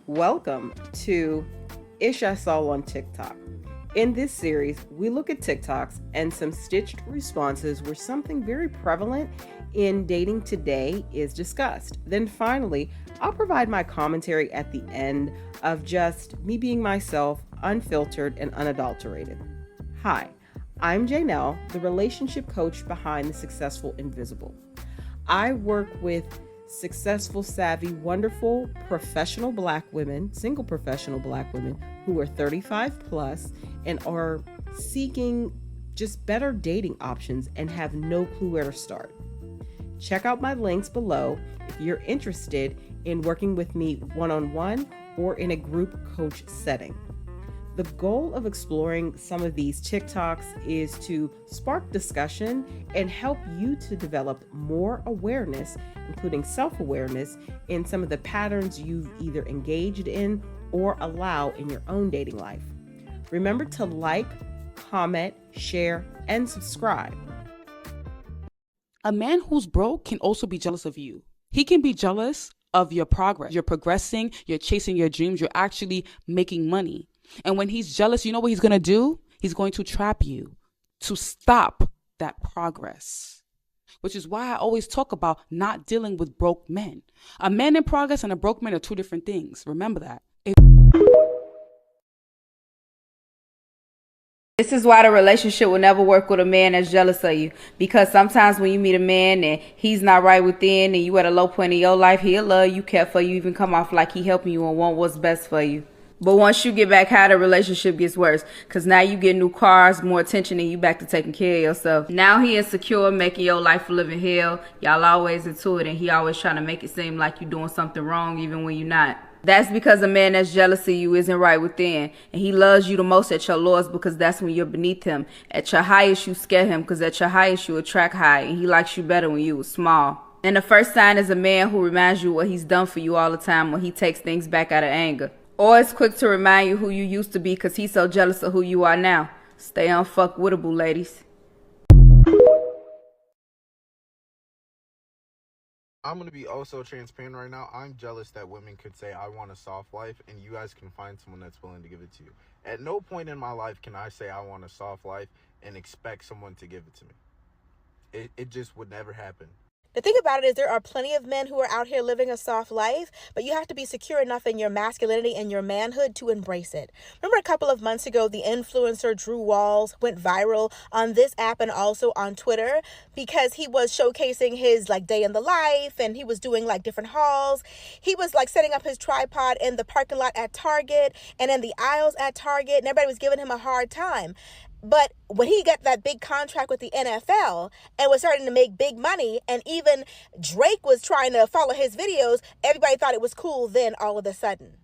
Welcome to Ish I Saw on TikTok. In this series, we look at TikToks and some stitched responses where something very prevalent in dating today is discussed. Then finally, I'll provide my commentary at the end of just me being myself, unfiltered and unadulterated. Hi, I'm Janelle, the relationship coach behind The Successful Invisible. I work with successful, savvy, wonderful, professional Black women, single professional Black women who are 35 plus and are seeking just better dating options and have no clue where to start. Check out my links below if you're interested in working with me one-on-one or in a group coach setting. The goal of exploring some of these TikToks is to spark discussion and help you to develop more awareness, including self-awareness, in some of the patterns you've either engaged in or allow in your own dating life. Remember to like, comment, share, and subscribe. A man who's broke can also be jealous of you. He can be jealous of your progress. You're progressing, you're chasing your dreams, you're actually making money. And when he's jealous, you know what he's going to do? He's going to trap you to stop that progress, which is why I always talk about not dealing with broke men. A man in progress and a broke man are two different things. Remember that. This is why the relationship will never work with a man that's jealous of you. Because sometimes when you meet a man and he's not right within and you at a low point in your life, he'll love you, care for you, even come off like he helping you and want what's best for you. But once you get back high, the relationship gets worse. Because now you get new cars, more attention, and you back to taking care of yourself. Now he insecure, making your life a living hell. Y'all always into it, and he always trying to make it seem like you're doing something wrong even when you're not. That's because a man that's jealous of you isn't right within. And he loves you the most at your lowest because that's when you're beneath him. At your highest, you scare him because at your highest, you attract high. And he likes you better when you was small. And the first sign is a man who reminds you what he's done for you all the time when he takes things back out of anger. Or is quick to remind you who you used to be because he's so jealous of who you are now. Stay unfuckwittable, ladies. I'm going to be also transparent right now. I'm jealous that women could say, I want a soft life, and you guys can find someone that's willing to give it to you. At no point in my life can I say I want a soft life and expect someone to give it to me. It just would never happen. The thing about it is there are plenty of men who are out here living a soft life, but you have to be secure enough in your masculinity and your manhood to embrace it. Remember a couple of months ago, the influencer Drew Walls went viral on this app and also on Twitter because he was showcasing his day in the life and he was doing different hauls. He was setting up his tripod in the parking lot at Target and in the aisles at Target, and everybody was giving him a hard time. But when he got that big contract with the NFL and was starting to make big money, and even Drake was trying to follow his videos, everybody thought it was cool then all of a sudden.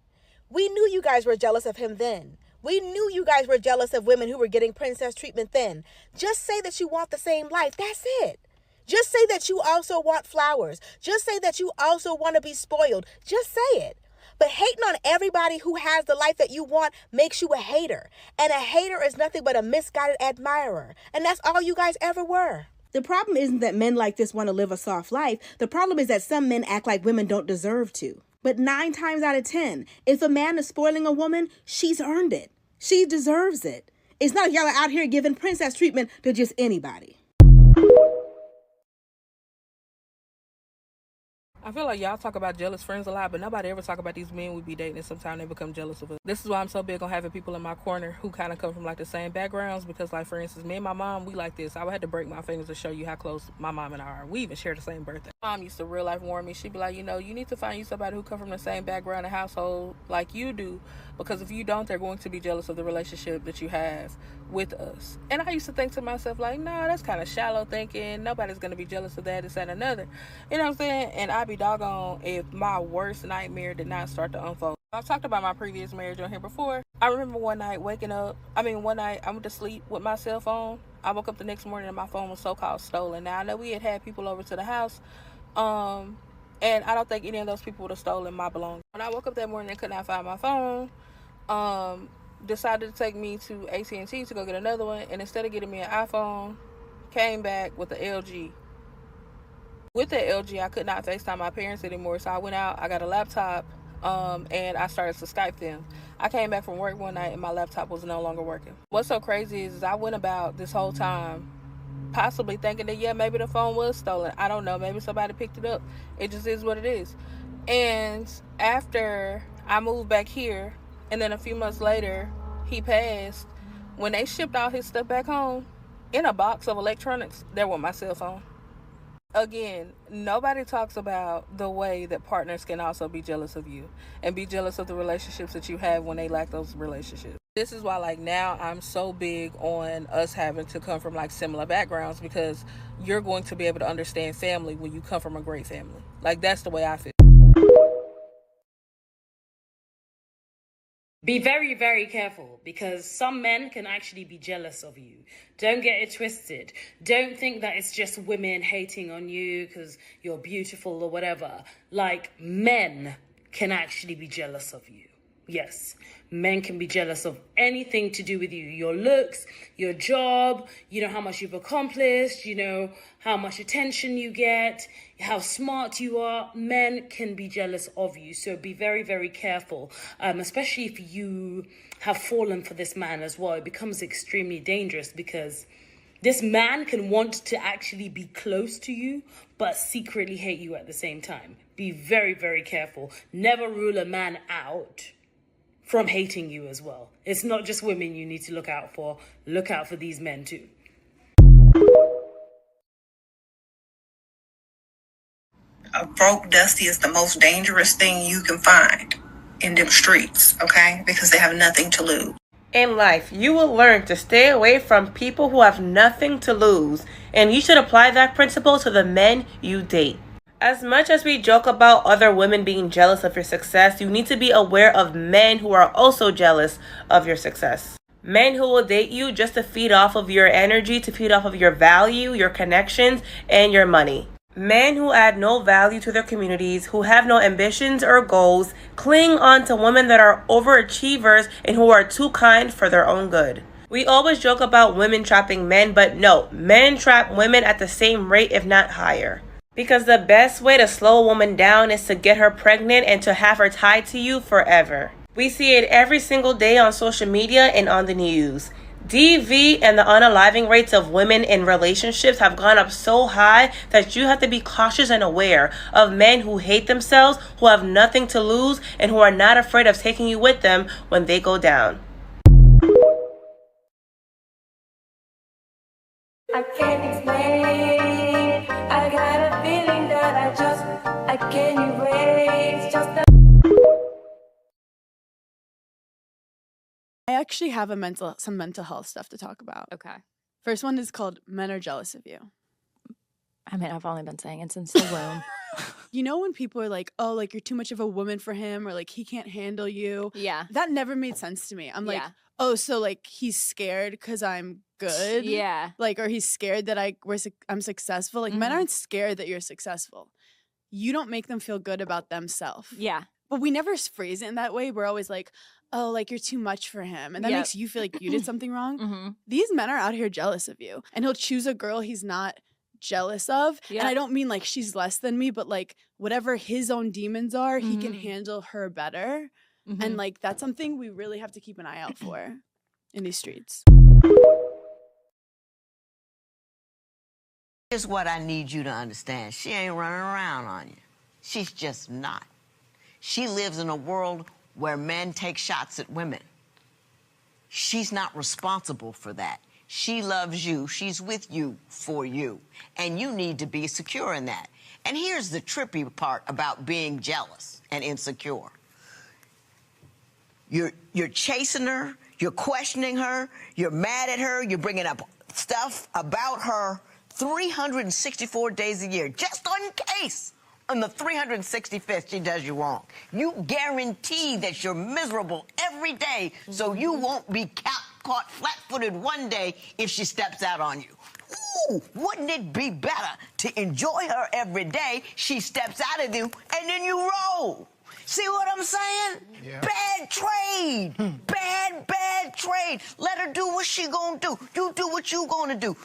We knew you guys were jealous of him then. We knew you guys were jealous of women who were getting princess treatment then. Just say that you want the same life. That's it. Just say that you also want flowers. Just say that you also want to be spoiled. Just say it. But hating on everybody who has the life that you want makes you a hater. And a hater is nothing but a misguided admirer. And that's all you guys ever were. The problem isn't that men like this want to live a soft life. The problem is that some men act like women don't deserve to. But 9 times out of 10, if a man is spoiling a woman, she's earned it. She deserves it. It's not like y'all are out here giving princess treatment to just anybody. I feel like y'all talk about jealous friends a lot, but nobody ever talk about these men we be dating and sometimes they become jealous of us. This is why I'm so big on having people in my corner who kind of come from the same backgrounds because for instance, me and my mom, we like this. I would have to break my fingers to show you how close my mom and I are. We even share the same birthday. Mom used to real life warn me. She'd be like, you need to find you somebody who come from the same background and household like you do, because if you don't, they're going to be jealous of the relationship that you have with us. And I used to think to myself nah, that's kind of shallow thinking. Nobody's going to be jealous of that, this and another. You know what I'm saying? And I'd be doggone if my worst nightmare did not start to unfold. I've talked about my previous marriage on here before. I remember one night I went to sleep with my cell phone. I woke up the next morning and my phone was so-called stolen. Now I know we had people over to the house, and I don't think any of those people would have stolen my belongings. When I woke up that morning and could not find my phone, decided to take me to AT&T to go get another one, and instead of getting me an iPhone, came back with the LG. With the LG, I could not FaceTime my parents anymore, so I went out, I got a laptop, and I started to Skype them. I came back from work one night and my laptop was no longer working. What's so crazy is I went about this whole time possibly thinking that, yeah, maybe the phone was stolen. I don't know. Maybe somebody picked it up. It just is what it is. And after I moved back here, and then a few months later, he passed, when they shipped all his stuff back home, in a box of electronics, there was my cell phone. Again, nobody talks about the way that partners can also be jealous of you and be jealous of the relationships that you have when they lack those relationships. This is why, like, now I'm so big on us having to come from like similar backgrounds, because you're going to be able to understand family when you come from a great family. Like, that's the way I feel. Be very, very careful, because some men can actually be jealous of you. Don't get it twisted. Don't think that it's just women hating on you because you're beautiful or whatever. Like, men can actually be jealous of you. Yes, men can be jealous of anything to do with you. Your looks, your job, how much you've accomplished, how much attention you get, how smart you are. Men can be jealous of you. So be very, very careful, especially if you have fallen for this man as well. It becomes extremely dangerous, because this man can want to actually be close to you, but secretly hate you at the same time. Be very, very careful. Never rule a man out from hating you as well. It's not just women you need to look out for. Look out for these men too. A broke Dusty is the most dangerous thing you can find in them streets, okay? Because they have nothing to lose. In life, you will learn to stay away from people who have nothing to lose, and you should apply that principle to the men you date. As much as we joke about other women being jealous of your success, you need to be aware of men who are also jealous of your success. Men who will date you just to feed off of your energy, to feed off of your value, your connections, and your money. Men who add no value to their communities, who have no ambitions or goals, cling on to women that are overachievers and who are too kind for their own good. We always joke about women trapping men, but no, men trap women at the same rate, if not higher. Because the best way to slow a woman down is to get her pregnant and to have her tied to you forever. We see it every single day on social media and on the news. DV and the unaliving rates of women in relationships have gone up so high that you have to be cautious and aware of men who hate themselves, who have nothing to lose, and who are not afraid of taking you with them when they go down. I can't explain. I got a feeling that I can't erase. I actually have some mental health stuff to talk about. Okay. First one is called Men Are Jealous of You. I mean, I've only been saying it since the womb. When people are like, oh, like, you're too much of a woman for him, or like, he can't handle you. Yeah. That never made sense to me. I'm like, oh, so like, he's scared because I'm good. Yeah. Like, or he's scared that I'm successful. Like, men aren't scared that you're successful. You don't make them feel good about themselves. Yeah. But we never phrase it in that way. We're always like, oh, like, you're too much for him. And that makes you feel like you did something wrong. These men are out here jealous of you. And he'll choose a girl he's not jealous of. And I don't mean like she's less than me, but like whatever his own demons are, he can handle her better. And like, that's something we really have to keep an eye out for in these streets. Here's what I need you to understand. She ain't running around on you. She's just not. She lives in a world where men take shots at women. She's not responsible for that. She loves you. She's with you for you. And you need to be secure in that. And here's the trippy part about being jealous and insecure. You're chasing her, you're questioning her, you're mad at her, you're bringing up stuff about her 364 days a year, just in case on the 365th she does you wrong. You guarantee that you're miserable every day so you won't be caught flat-footed one day if she steps out on you. Ooh, wouldn't it be better to enjoy her every day? She steps out of you and then you roll. See what I'm saying? Yeah. Bad trade. Bad trade. Let her do what she gonna do. You do what you gonna do.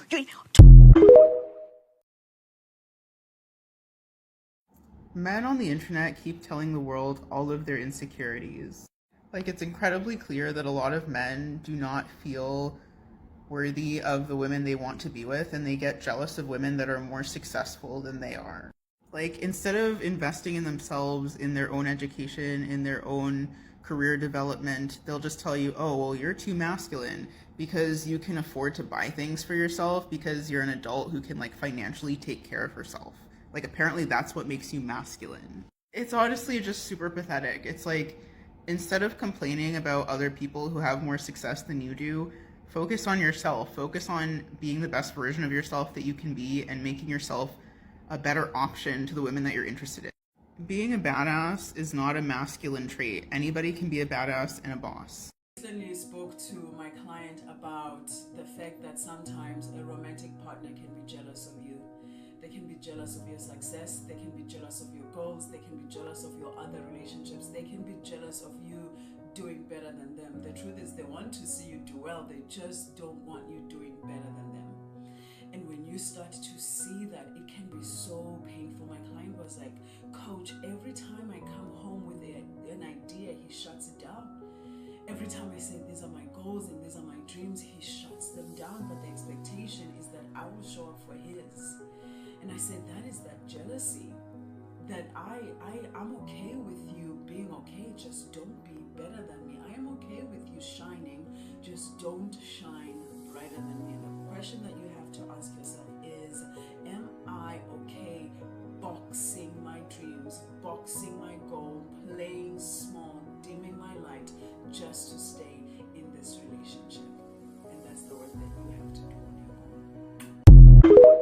Men on the internet keep telling the world all of their insecurities. Like, it's incredibly clear that a lot of men do not feel worthy of the women they want to be with, and they get jealous of women that are more successful than they are. Like, instead of investing in themselves, in their own education, in their own career development, they'll just tell you, oh, well, you're too masculine because you can afford to buy things for yourself because you're an adult who can, like, financially take care of herself. Like, apparently that's what makes you masculine. It's honestly just super pathetic. It's like, instead of complaining about other people who have more success than you do, focus on yourself. Focus on being the best version of yourself that you can be and making yourself a better option to the women that you're interested in. Being a badass is not a masculine trait. Anybody can be a badass and a boss. I recently spoke to my client about the fact that sometimes a romantic partner can be jealous of you. They can be jealous of your success, they can be jealous of your goals, they can be jealous of your other relationships, they can be jealous of you doing better than them. The truth is they want to see you do well, they just don't want you doing better than them. And when you start to see that, it can be so painful. My client was like, Coach, every time I come home with an idea, he shuts it down. Every time I say these are my goals and these are my dreams, he shuts them down. But the expectation is that I will show up for his. And I said, that is that jealousy. That I'm okay with you being okay, just don't be better than me. I am okay with you shining, just don't shine brighter than me. And the question that you have to ask yourself is, am I okay boxing my dreams, boxing my goal, playing small, dimming my light, just to stay in this relationship? And that's the work that you have to do on your own.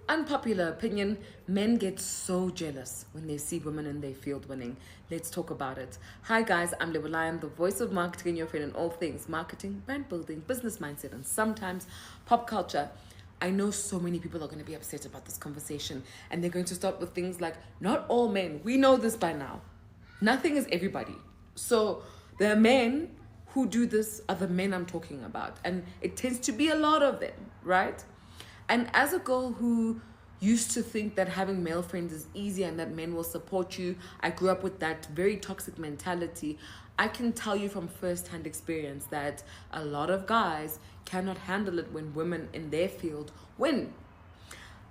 Unpopular opinion, men get so jealous when they see women in their field winning. Let's talk about it. Hi guys, I'm Level. I am the voice of marketing, your friend in all things marketing, brand building, business mindset, and sometimes pop culture. I know so many people are going to be upset about this conversation, and they're going to start with things like, not all men. We know this by now. Nothing is everybody. So the men who do this are the men I'm talking about, and it tends to be a lot of them, right? And as a girl who used to think that having male friends is easy and that men will support you, I grew up with that very toxic mentality. I can tell you from first-hand experience that a lot of guys cannot handle it when women in their field win.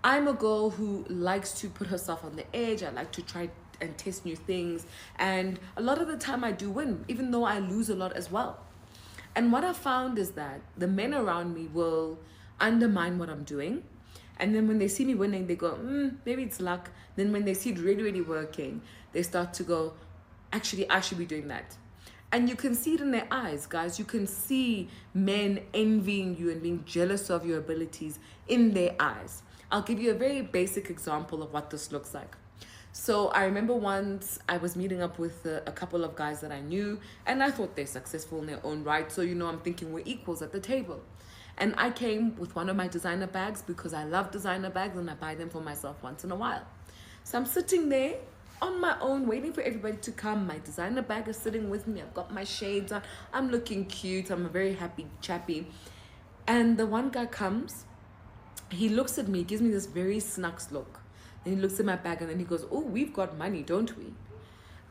I'm a girl who likes to put herself on the edge. I like to try and test new things. And a lot of the time I do win, even though I lose a lot as well. And what I found is that the men around me will undermine what I'm doing, and then when they see me winning, they go, maybe it's luck. Then when they see it really, really working, they start to go, actually, I should be doing that. And you can see it in their eyes, guys. You can see men envying you and being jealous of your abilities in their eyes. I'll give you a very basic example of what this looks like. So I remember once I was meeting up with a couple of guys that I knew, and I thought they're successful in their own right. So, I'm thinking we're equals at the table. And I came with one of my designer bags because I love designer bags and I buy them for myself once in a while. So I'm sitting there on my own, waiting for everybody to come. My designer bag is sitting with me. I've got my shades on. I'm looking cute. I'm a very happy chappy. And the one guy comes. He looks at me, gives me this very snux look. Then he looks at my bag and then he goes, oh, we've got money, don't we?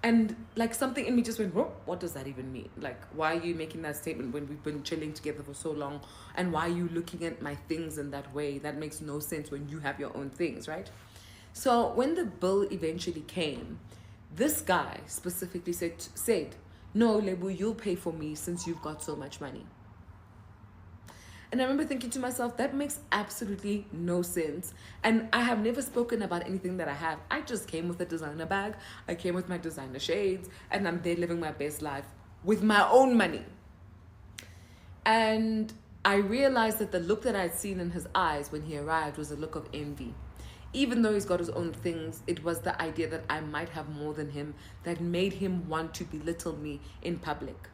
And like something in me just went, whoa, what does that even mean? Like, why are you making that statement when we've been chilling together for so long? And why are you looking at my things in that way? That makes no sense when you have your own things, right? So when the bill eventually came, this guy specifically said, no, Lebu, you'll pay for me since you've got so much money. And I remember thinking to myself, that makes absolutely no sense. And I have never spoken about anything that I have. I just came with a designer bag. I came with my designer shades. And I'm there living my best life with my own money. And I realized that the look that I'd seen in his eyes when he arrived was a look of envy. Even though he's got his own things, it was the idea that I might have more than him that made him want to belittle me in public.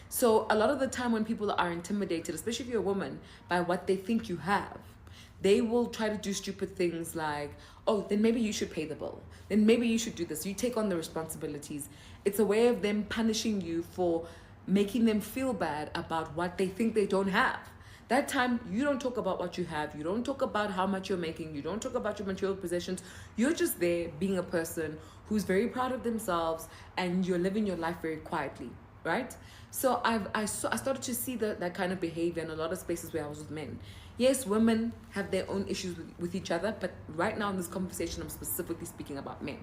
So a lot of the time when people are intimidated, especially if you're a woman, by what they think you have, they will try to do stupid things like, oh, then maybe you should pay the bill. Then maybe you should do this. You take on the responsibilities. It's a way of them punishing you for making them feel bad about what they think they don't have. That time, you don't talk about what you have. You don't talk about how much you're making. You don't talk about your material possessions. You're just there being a person who's very proud of themselves, and you're living your life very quietly, right? So I started to see that kind of behavior in a lot of spaces where I was with men. Yes, women have their own issues with each other, but right now in this conversation, I'm specifically speaking about men.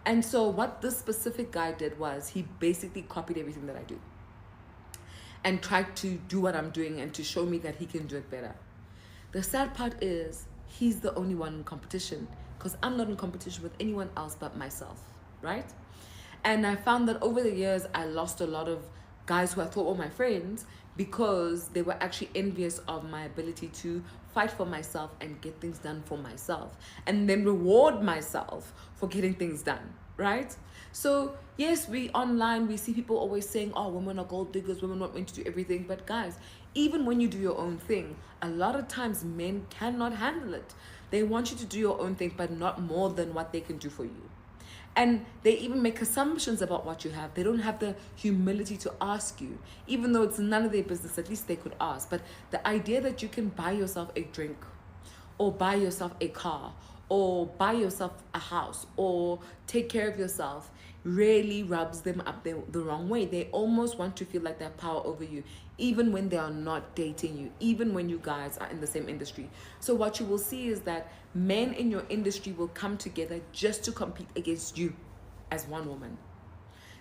And so what this specific guy did was he basically copied everything that I do and tried to do what I'm doing and to show me that he can do it better. The sad part is he's the only one in competition, because I'm not in competition with anyone else but myself, right? And I found that over the years, I lost a lot of guys who I thought were my friends because they were actually envious of my ability to fight for myself and get things done for myself, and then reward myself for getting things done, right? So yes, we see people always saying, oh, women are gold diggers, women want men to do everything. But guys, even when you do your own thing, a lot of times men cannot handle it. They want you to do your own thing, but not more than what they can do for you. And they even make assumptions about what you have. They don't have the humility to ask you, even though it's none of their business. At least they could ask. But the idea that you can buy yourself a drink, or buy yourself a car, or buy yourself a house, or take care of yourself, really rubs them up the wrong way. They almost want to feel like they have power over you, even when they are not dating you, even when you guys are in the same industry. So what you will see is that men in your industry will come together just to compete against you as one woman,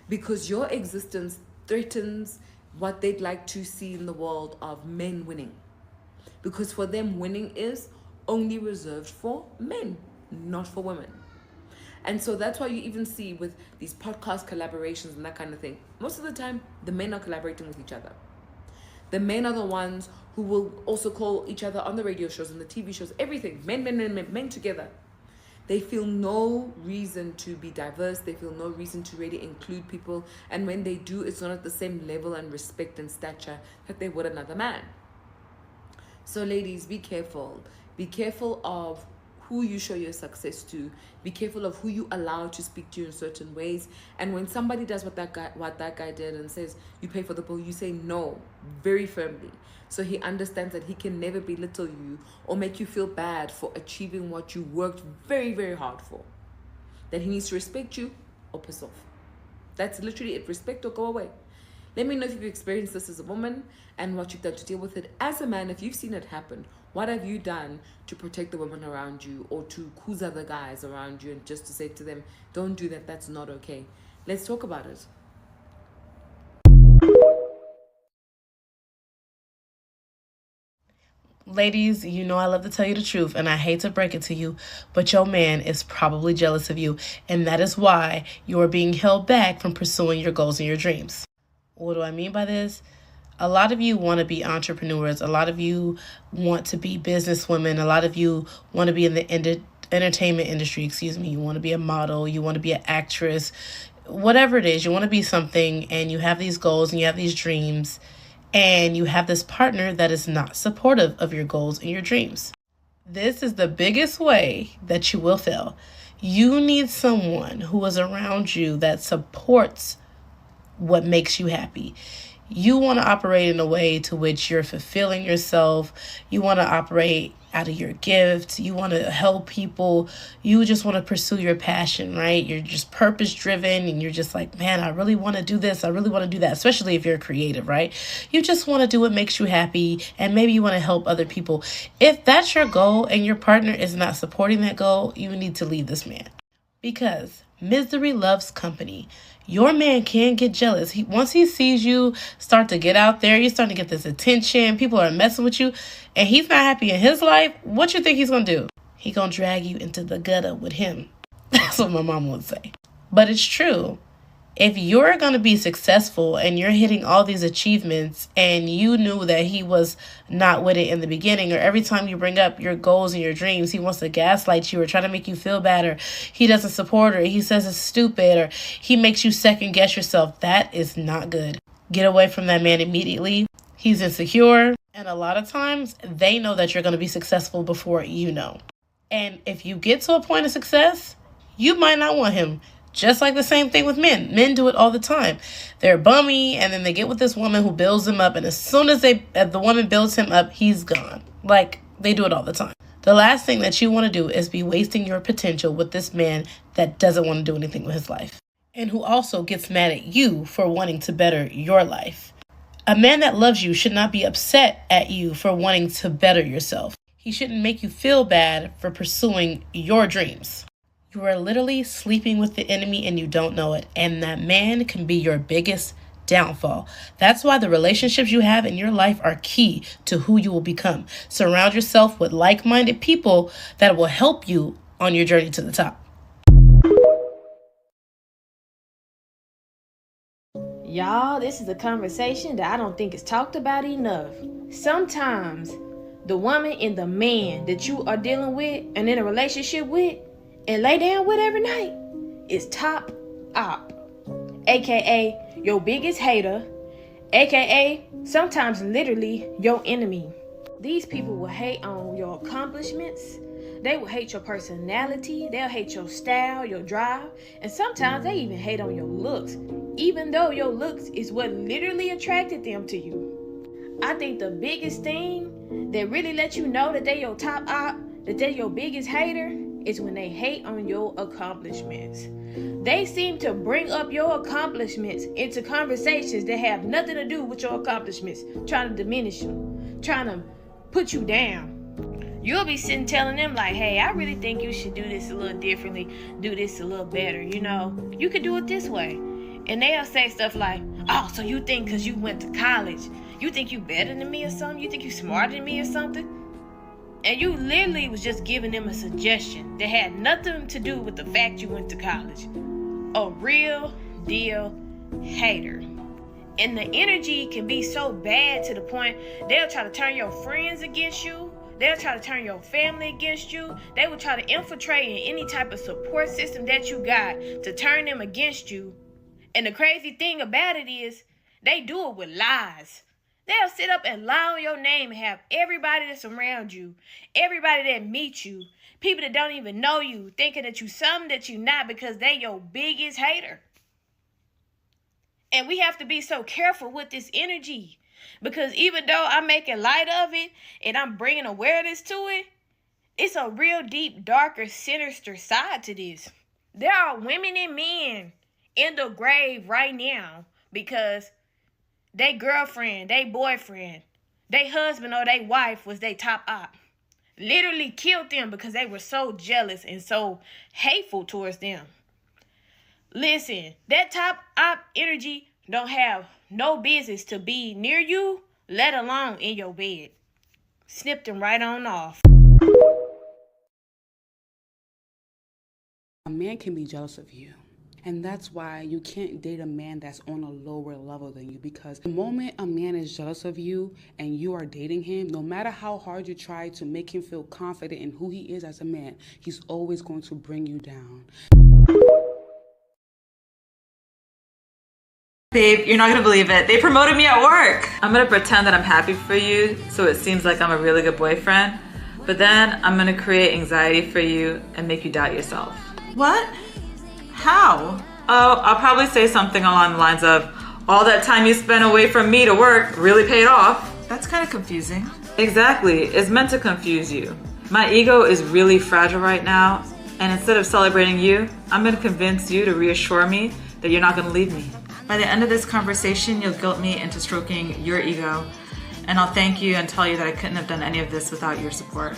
because your existence threatens what they'd like to see in the world of men winning. Because for them, winning is only reserved for men, not for women. And so that's why you even see with these podcast collaborations and that kind of thing, most of the time, the men are collaborating with each other. The men are the ones who will also call each other on the radio shows and the TV shows, everything. Men together. They feel no reason to be diverse. They feel no reason to really include people. And when they do, it's not at the same level and respect and stature that they would another man. So ladies, be careful. Be careful of who you show your success to. Be careful of who you allow to speak to you in certain ways. And when somebody does what that guy did and says, you pay for the bill, you say no, very firmly. So he understands that he can never belittle you or make you feel bad for achieving what you worked very, very hard for. That he needs to respect you or piss off. That's literally it. Respect or go away. Let me know if you've experienced this as a woman and what you've done to deal with it. As a man, if you've seen it happen, what have you done to protect the women around you, or to coos other guys around you, and just to say to them, don't do that, that's not okay. Let's talk about it. Ladies, you know I love to tell you the truth, and I hate to break it to you, but your man is probably jealous of you, and that is why you are being held back from pursuing your goals and your dreams. What do I mean by this? A lot of you want to be entrepreneurs. A lot of you want to be businesswomen. A lot of you want to be in the entertainment industry, You want to be a model. You want to be an actress. Whatever it is, you want to be something, and you have these goals and you have these dreams, and you have this partner that is not supportive of your goals and your dreams. This is the biggest way that you will fail. You need someone who is around you that supports what makes you happy. You want to operate in a way to which you're fulfilling yourself. You want to operate out of your gift. You want to help people. You just want to pursue your passion, right? You're just purpose driven, and you're just like, man, I really want to do this. I really want to do that, especially if you're creative, right? You just want to do what makes you happy, and maybe you want to help other people. If that's your goal and your partner is not supporting that goal, you need to leave this man, because misery loves company. Your man can get jealous. Once he sees you start to get out there, you're starting to get this attention, people are messing with you, and he's not happy in his life, what you think he's going to do? He going to drag you into the gutter with him. That's what my mom would say. But it's true. If you're going to be successful and you're hitting all these achievements, and you knew that he was not with it in the beginning, or every time you bring up your goals and your dreams, he wants to gaslight you or try to make you feel bad, or he doesn't support her, he says it's stupid, or he makes you second guess yourself, that is not good. Get away from that man immediately. He's insecure, and a lot of times they know that you're going to be successful before you know. And if you get to a point of success, you might not want him. Just like the same thing with men. Men do it all the time. They're bummy, and then they get with this woman who builds them up, and as soon as the woman builds him up, he's gone. Like, they do it all the time. The last thing that you want to do is be wasting your potential with this man that doesn't want to do anything with his life, and who also gets mad at you for wanting to better your life. A man that loves you should not be upset at you for wanting to better yourself. He shouldn't make you feel bad for pursuing your dreams. You are literally sleeping with the enemy and you don't know it. And that man can be your biggest downfall. That's why the relationships you have in your life are key to who you will become. Surround yourself with like-minded people that will help you on your journey to the top. Y'all, this is a conversation that I don't think is talked about enough. Sometimes the woman and the man that you are dealing with and in a relationship with and lay down with every night is top op, aka your biggest hater, aka sometimes literally your enemy. These people will hate on your accomplishments, they will hate your personality, they'll hate your style, your drive, and sometimes they even hate on your looks, even though your looks is what literally attracted them to you. I think the biggest thing that really lets you know that they your top op, that they're your biggest hater, is when they hate on your accomplishments. They seem to bring up your accomplishments into conversations that have nothing to do with your accomplishments, trying to diminish them, trying to put you down. You'll be sitting telling them like, hey, I really think you should do this a little differently, do this a little better, you know? You could do it this way. And they'll say stuff like, oh, so you think because you went to college, you think you better than me or something? You think you smarter than me or something? And you literally was just giving them a suggestion that had nothing to do with the fact you went to college. A real deal hater. And the energy can be so bad to the point they'll try to turn your friends against you. They'll try to turn your family against you. They will try to infiltrate in any type of support system that you got to turn them against you. And the crazy thing about it is they do it with lies. They'll sit up and lie on your name and have everybody that's around you, everybody that meets you, people that don't even know you, thinking that you something that you not because they your biggest hater. And we have to be so careful with this energy because even though I'm making light of it and I'm bringing awareness to it, it's a real deep, darker, sinister side to this. There are women and men in the grave right now because they girlfriend, they boyfriend, they husband or they wife was their top op. Literally killed them because they were so jealous and so hateful towards them. Listen, that top op energy don't have no business to be near you, let alone in your bed. Snip them right on off. A man can be jealous of you. And that's why you can't date a man that's on a lower level than you, because the moment a man is jealous of you and you are dating him, no matter how hard you try to make him feel confident in who he is as a man, he's always going to bring you down. Babe, you're not gonna believe it. They promoted me at work. I'm gonna pretend that I'm happy for you so it seems like I'm a really good boyfriend, but then I'm gonna create anxiety for you and make you doubt yourself. What? How? Oh, I'll probably say something along the lines of, all that time you spent away from me to work really paid off. That's kind of confusing. Exactly, it's meant to confuse you. My ego is really fragile right now, and instead of celebrating you, I'm gonna convince you to reassure me that you're not gonna leave me. By the end of this conversation, you'll guilt me into stroking your ego, and I'll thank you and tell you that I couldn't have done any of this without your support.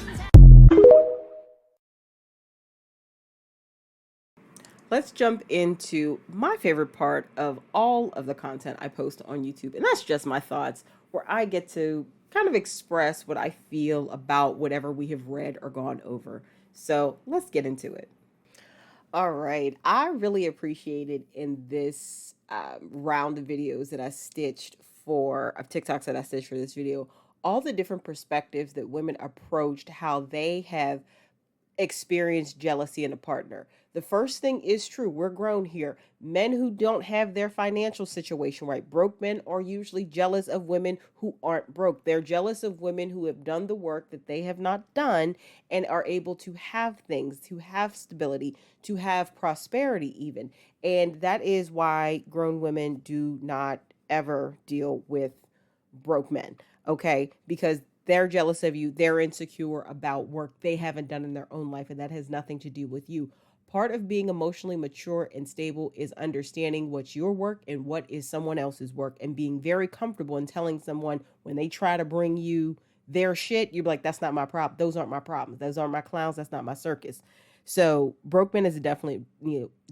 Let's jump into my favorite part of all of the content I post on YouTube, and that's just my thoughts, where I get to kind of express what I feel about whatever we have read or gone over. So let's get into it. All right. I really appreciated in this round of videos that I stitched of TikToks that I stitched for this video, all the different perspectives that women approached how they have experience jealousy in a partner. The first thing is true. We're grown here. Men who don't have their financial situation right, broke men are usually jealous of women who aren't broke. They're jealous of women who have done the work that they have not done and are able to have things, to have stability, to have prosperity, even. And that is why grown women do not ever deal with broke men, okay? Because they're jealous of you. They're insecure about work they haven't done in their own life, and that has nothing to do with you. Part of being emotionally mature and stable is understanding what's your work and what is someone else's work, and being very comfortable in telling someone when they try to bring you their shit, you're like, that's not my problem. Those aren't my problems. Those aren't my clowns. That's not my circus. So broke men is definitely,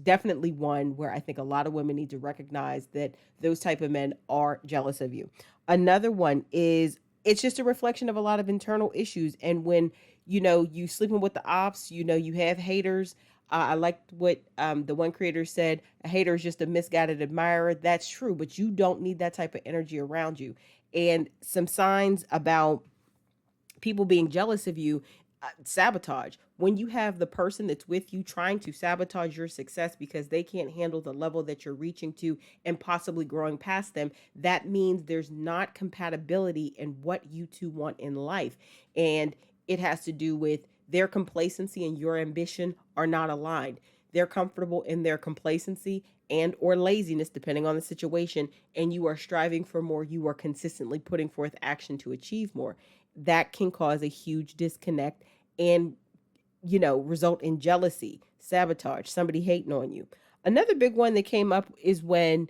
definitely one where I think a lot of women need to recognize that those type of men are jealous of you. Another one is it's just a reflection of a lot of internal issues. And when, you sleeping with the ops, you have haters. I liked what the one creator said, a hater is just a misguided admirer. That's true, but you don't need that type of energy around you. And some signs about people being jealous of you, sabotage. When you have the person that's with you trying to sabotage your success because they can't handle the level that you're reaching to and possibly growing past them, that means there's not compatibility in what you two want in life. And it has to do with their complacency and your ambition are not aligned. They're comfortable in their complacency and or laziness depending on the situation, and you are striving for more. You are consistently putting forth action to achieve more. That can cause a huge disconnect and result in jealousy, sabotage, somebody hating on you. Another big one that came up is when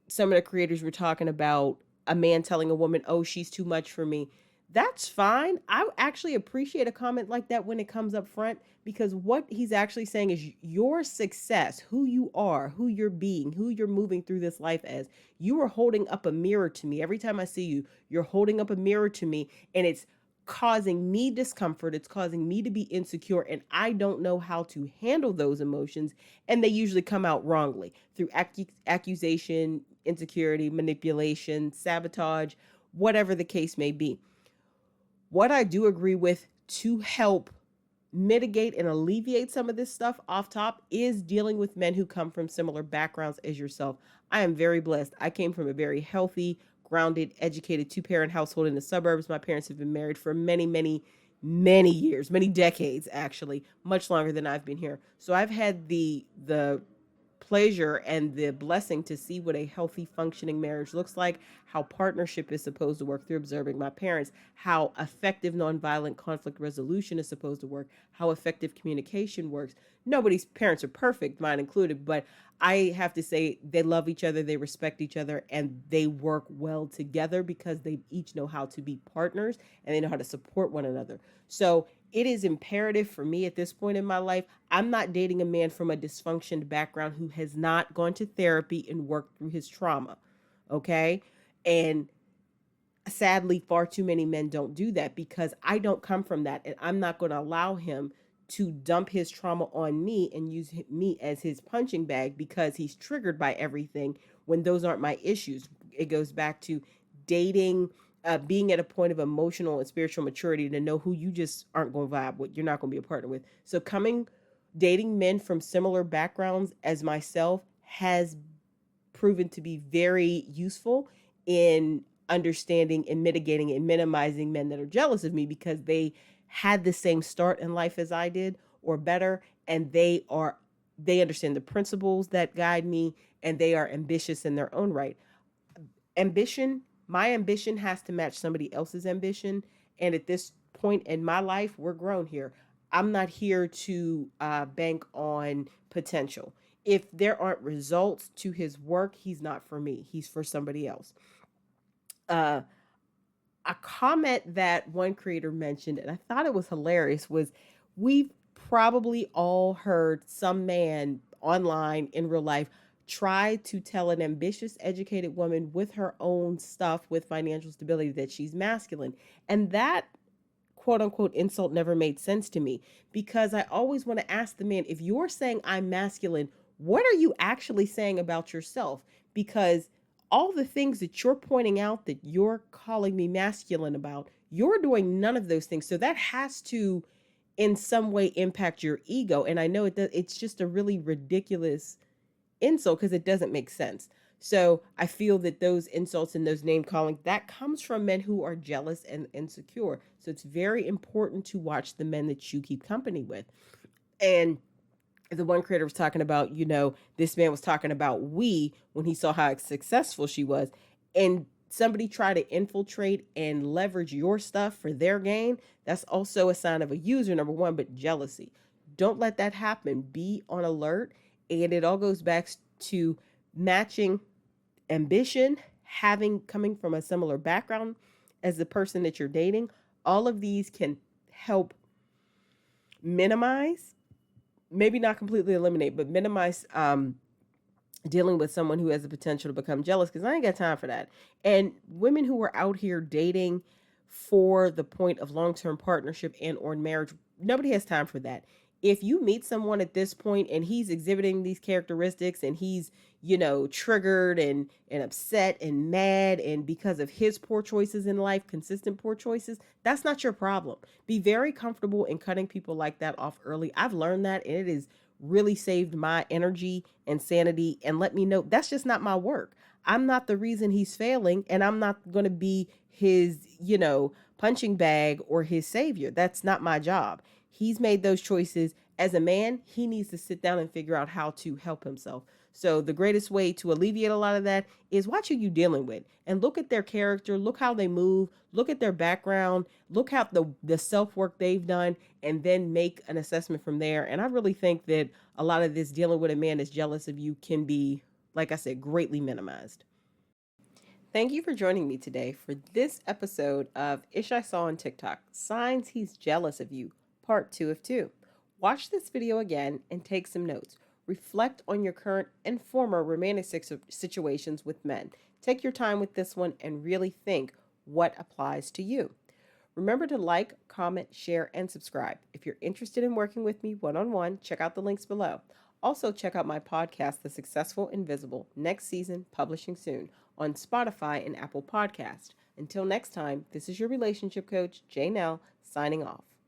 some of the creators were talking about a man telling a woman, oh, she's too much for me. That's fine. I actually appreciate a comment like that when it comes up front, because what he's actually saying is your success, who you are, who you're being, who you're moving through this life as. You are holding up a mirror to me. Every time I see you, you're holding up a mirror to me, and it's causing me discomfort. It's causing me to be insecure, and I don't know how to handle those emotions. And they usually come out wrongly through accusation, insecurity, manipulation, sabotage, whatever the case may be. What I do agree with to help mitigate and alleviate some of this stuff off top is dealing with men who come from similar backgrounds as yourself. I am very blessed. I came from a very healthy, grounded, educated two-parent household in the suburbs. My parents have been married for many, many, many years, many decades, actually, much longer than I've been here. So I've had the pleasure and the blessing to see what a healthy functioning marriage looks like, how partnership is supposed to work through observing my parents, how effective nonviolent conflict resolution is supposed to work, how effective communication works. Nobody's parents are perfect, mine included, but I have to say they love each other, they respect each other, and they work well together because they each know how to be partners and they know how to support one another. So it is imperative for me at this point in my life. I'm not dating a man from a dysfunctioned background who has not gone to therapy and worked through his trauma. Okay. And sadly, far too many men don't do that because I don't come from that. And I'm not going to allow him to dump his trauma on me and use me as his punching bag because he's triggered by everything when those aren't my issues. It goes back to dating, being at a point of emotional and spiritual maturity to know who you just aren't going to vibe with, you're not going to be a partner with. So dating men from similar backgrounds as myself has proven to be very useful in understanding and mitigating and minimizing men that are jealous of me because they had the same start in life as I did or better, and they understand the principles that guide me, and they are ambitious in their own right. My ambition has to match somebody else's ambition, and at this point in my life, we're grown here. I'm not here to bank on potential. If there aren't results to his work, he's not for me. He's for somebody else. A comment that one creator mentioned, and I thought it was hilarious, was we've probably all heard some man online in real life try to tell an ambitious, educated woman with her own stuff, with financial stability, that she's masculine. And that quote unquote insult never made sense to me because I always want to ask the man, if you're saying I'm masculine, what are you actually saying about yourself? Because all the things that you're pointing out that you're calling me masculine about, you're doing none of those things. So that has to in some way impact your ego. And I know it's just a really ridiculous insult because it doesn't make sense. So I feel that those insults and those name calling, that comes from men who are jealous and insecure. So it's very important to watch the men that you keep company with. And the one creator was talking about, this man was talking about when he saw how successful she was, and somebody try to infiltrate and leverage your stuff for their gain. That's also a sign of a user, number one, but jealousy. Don't let that happen. Be on alert. And it all goes back to matching ambition, coming from a similar background as the person that you're dating. All of these can help minimize, maybe not completely eliminate, but minimize dealing with someone who has the potential to become jealous, because I ain't got time for that. And women who are out here dating for the point of long-term partnership and or marriage, nobody has time for that. If you meet someone at this point and he's exhibiting these characteristics and he's, triggered and upset and mad, and because of his poor choices in life, consistent poor choices, that's not your problem. Be very comfortable in cutting people like that off early. I've learned that, and it has really saved my energy and sanity, and let me know that's just not my work. I'm not the reason he's failing, and I'm not going to be his, punching bag or his savior. That's not my job. He's made those choices. As a man, he needs to sit down and figure out how to help himself. So the greatest way to alleviate a lot of that is watch who you're dealing with and look at their character, look how they move, look at their background, look how the self-work they've done, and then make an assessment from there. And I really think that a lot of this dealing with a man that's jealous of you can be, like I said, greatly minimized. Thank you for joining me today for this episode of Ish I Saw on TikTok, Signs He's Jealous of You, Part 2 of 2. Watch this video again and take some notes. Reflect on your current and former romantic situations with men. Take your time with this one and really think what applies to you. Remember to like, comment, share, and subscribe. If you're interested in working with me one-on-one, check out the links below. Also, check out my podcast, The Successful Invisible, next season, publishing soon, on Spotify and Apple Podcasts. Until next time, this is your relationship coach, Jay Nell, signing off.